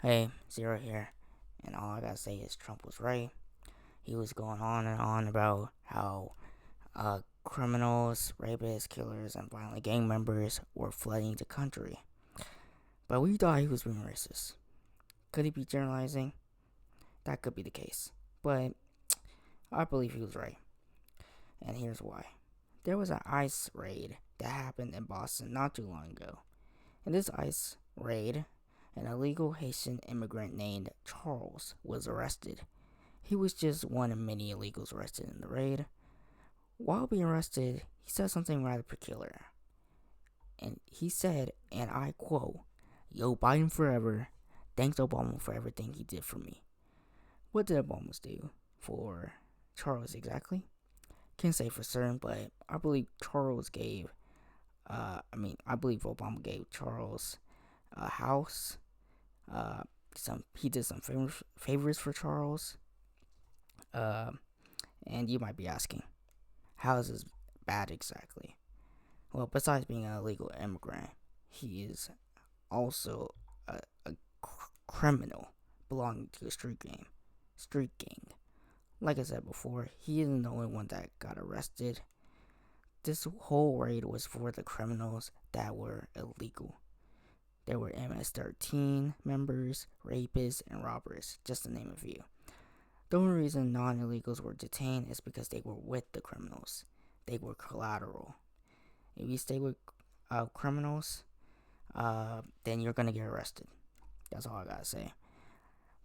Hey, Zero here, and all I gotta say is Trump was right. He was going on and on about how criminals, rapists, killers, and violent gang members were flooding the country. But we thought he was being racist. Could he be generalizing? That could be the case. But I believe he was right, and here's why. There was an ICE raid that happened in Boston not too long ago. In this ICE raid, an illegal Haitian immigrant named Charles was arrested. He was just one of many illegals arrested in the raid. While being arrested, he said something rather peculiar. And he said, and I quote, "Yo, Biden forever. Thanks Obama for everything he did for me." What did Obama do for Charles exactly? Can't say for certain, but I believe I believe Obama gave Charles a house. Uh, he did some favors for Charles. Uh, and you might be asking, how is this bad exactly? Well, besides being an illegal immigrant, he is also a criminal belonging to a street gang. Like I said before, he isn't the only one that got arrested. This whole raid was for the criminals that were illegal. There were MS-13 members, rapists, and robbers, just to name a few. The only reason non-illegals were detained is because they were with the criminals. They were collateral. If you stay with criminals, then you're gonna get arrested. That's all I gotta say.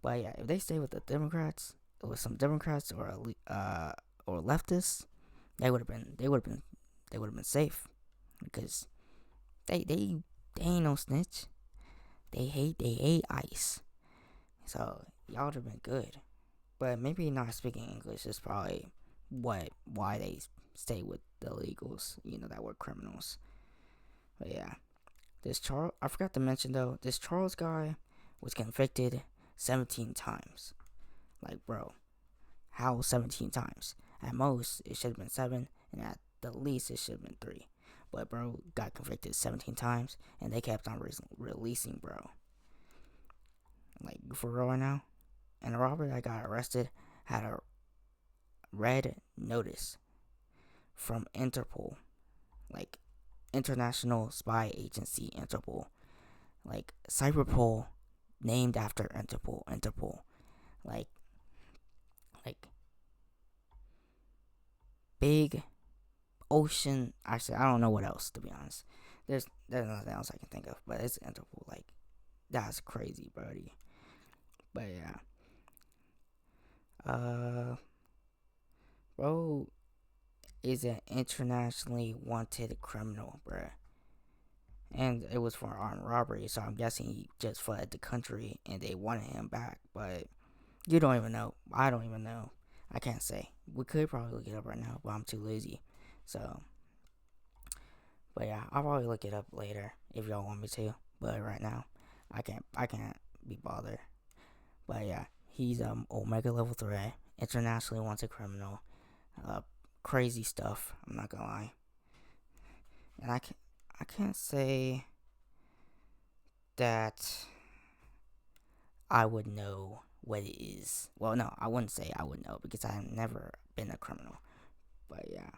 But yeah, if they stay with the Democrats, with some Democrats or leftists, they would have been safe because they ain't no snitch. They hate ICE, so y'all would have been good. But maybe not speaking English is probably why they stay with the illegals, that were criminals. But yeah, this Charles, I forgot to mention though, this Charles guy was convicted 17 times. Like, bro, how 17 times? At most, it should have been 7, and at the least, it should have been 3. But bro got convicted 17 times, and they kept on releasing bro. Like, for real right now. And the robber that got arrested had a red notice from Interpol, like International Spy Agency Interpol, like Cyberpol, named after Interpol, like like big ocean. Actually, I don't know what else, to be honest. There's nothing else I can think of, but it's Interpol. Like, that's crazy, buddy. But yeah, bro is an internationally wanted criminal, bruh. And it was for armed robbery, so I'm guessing he just fled the country and they wanted him back. But you don't even know. I don't even know. I can't say. We could probably look it up right now, but I'm too lazy. So, but yeah, I'll probably look it up later if y'all want me to. But right now, I can't. I can't be bothered. But yeah, he's Omega level threat, internationally wanted criminal, uh, crazy stuff. I'm not gonna lie, and I can't say that I would know what it is. Well, no, I wouldn't say I would know because I've never been a criminal. But yeah,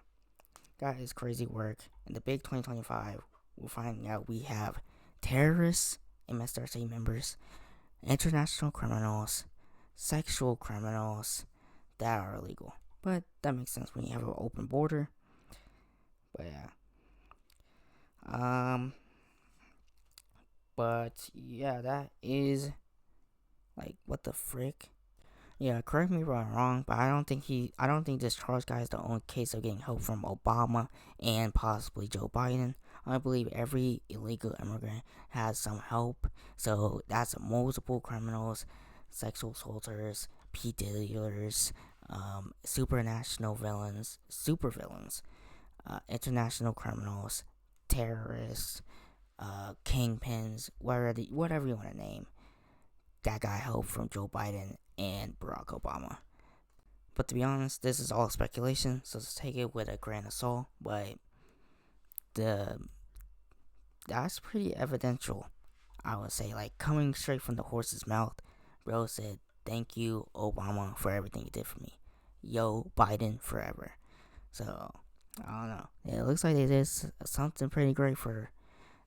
got his crazy work. In the big 2025, we're finding out we have terrorists, MSRC members, international criminals, sexual criminals that are illegal. But that makes sense when you have an open border. But yeah. But yeah, that is like, what the frick? Yeah, correct me if I'm wrong, but I don't think this Charles guy is the only case of getting help from Obama and possibly Joe Biden. I believe every illegal immigrant has some help. So that's multiple criminals, sexual assaulters, P dealers, supranational villains, super villains, international criminals, terrorists, kingpins, whatever you want to name. That got help from Joe Biden and Barack Obama. But to be honest, this is all speculation, so just take it with a grain of salt. But the that's pretty evidential. I would say, like, coming straight from the horse's mouth, bro said, "Thank you, Obama, for everything you did for me. Yo, Biden forever." So, I don't know. It looks like they did something pretty great for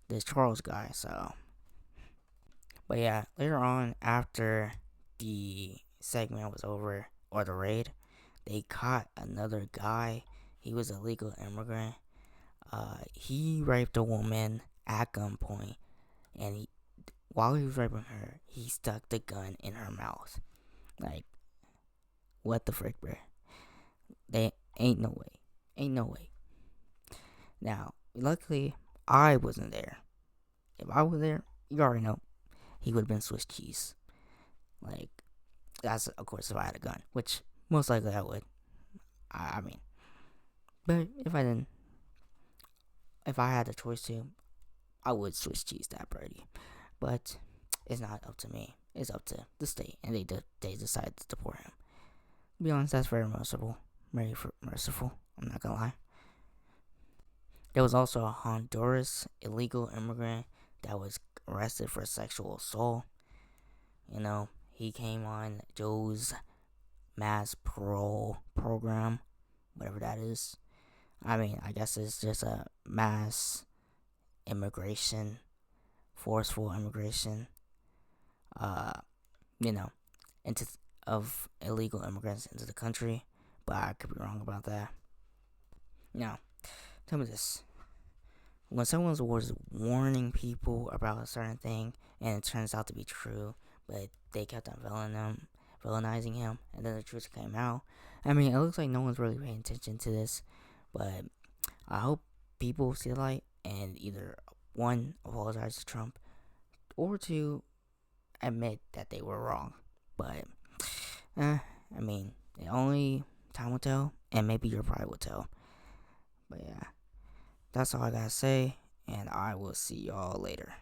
this Charles guy. So, but yeah, later on, after the segment was over, or the raid, they caught another guy. He was a legal immigrant. He raped a woman at gunpoint, and while he was raping her, he stuck the gun in her mouth. Like, what the frick, bro? They ain't no way. Ain't no way. Now, luckily, I wasn't there. If I was there, you already know, he would have been Swiss cheese. Like, that's, of course, if I had a gun, which most likely I would. I mean, but if I didn't, if I had the choice to, I would Swiss cheese that birdie. But it's not up to me. It's up to the state, and they decided to deport him. To be honest, that's very merciful. Very merciful. I'm not gonna lie. There was also a Honduras illegal immigrant that was arrested for sexual assault. You know, he came on Joe's mass parole program, whatever that is. I mean, I guess it's just a mass immigration, forceful immigration, uh, you know, into of illegal immigrants into the country. But I could be wrong about that. Now, tell me this: when someone was warning people about a certain thing and it turns out to be true, but they kept on villainizing him, and then the truth came out. I mean, it looks like no one's really paying attention to this, but I hope people see the light and either one, apologize to Trump, or two, admit that they were wrong. But I mean, only time will tell, and maybe your pride will tell. But yeah, that's all I gotta say, and I will see y'all later.